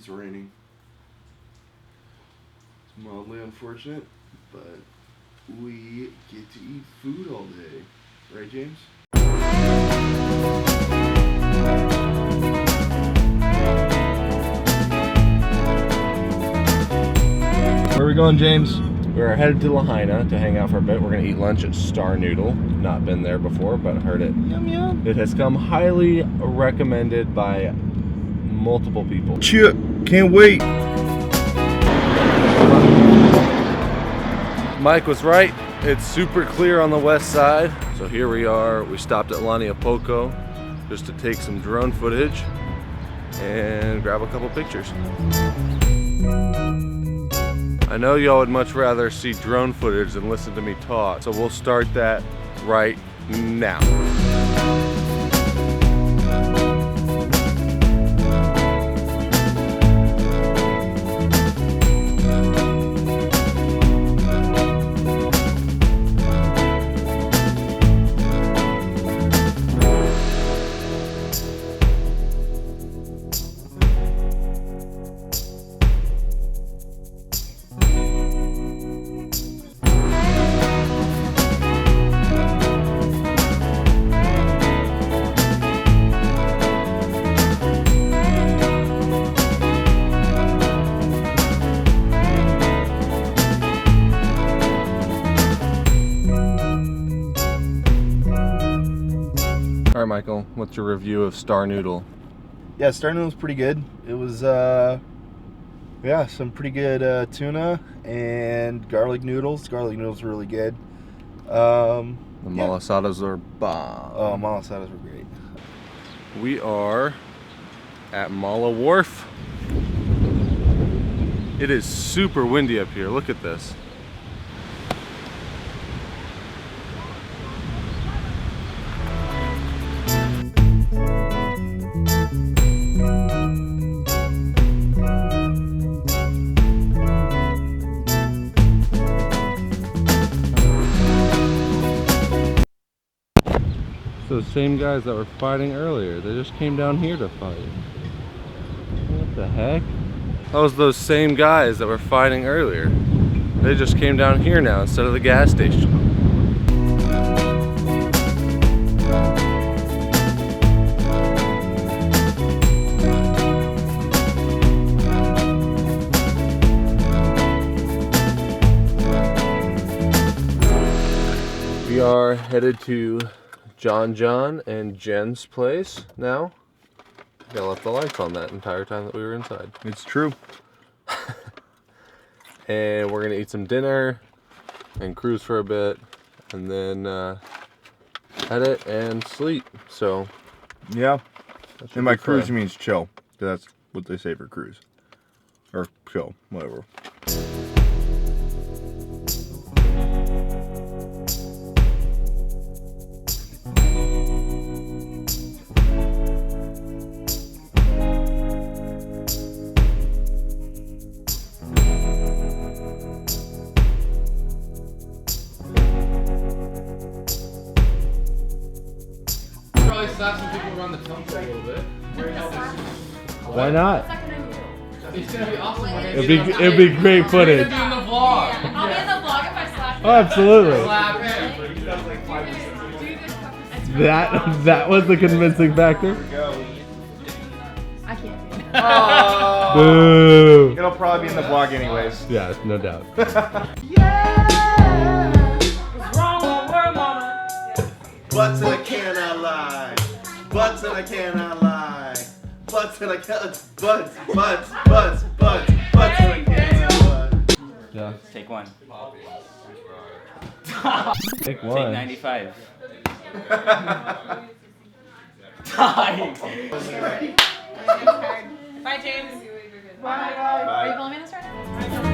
it's raining. It's mildly unfortunate, but we get to eat food all day. Right, James? Where are we going, James? We're headed to Lahaina to hang out for a bit. We're going to eat lunch at Star Noodle. Not been there before, but heard it. Yum yum. It has come highly recommended by multiple people. Chip, can't wait. Mike was right. It's super clear on the west side. So here we are. We stopped at Laniapoko just to take some drone footage and grab a couple pictures. I know y'all would much rather see drone footage than listen to me talk, so we'll start that right now. All right, Michael, what's your review of Star Noodle? Yeah, Star Noodle's pretty good. It was, yeah, some pretty good tuna and garlic noodles. Garlic noodles were really good. The malasadas are bomb. Oh, malasadas were great. We are at Mala Wharf. It is super windy up here. Look at this. The same guys that were fighting earlier, they just came down here to fight. What the heck? That was those same guys that were fighting earlier. They just came down here now instead of the gas station. We are headed to John and Jen's place now. I left the lights on that entire time that we were inside. It's true. And we're gonna eat some dinner and cruise for a bit and then edit and sleep. So Yeah. And by cruise fun. means chill. That's what they say for cruise. Or chill, whatever. Slap some people around the tongue a little bit. Why not? It's gonna be awesome. It'd be great footage. It's gonna be in the vlog. I'll be in the vlog if I slap him. Oh, absolutely. Slap him. That was the convincing factor. I can't do it. Oh. Boo. It'll probably be in the vlog anyways. Yeah, no doubt. Butts and I cannot lie. Butts and I cannot lie. Butts and I cannot. Butts and I cannot lie. Yeah. Take one. Take Take one. 95. Bye, James. Bye. Are you filming us right now?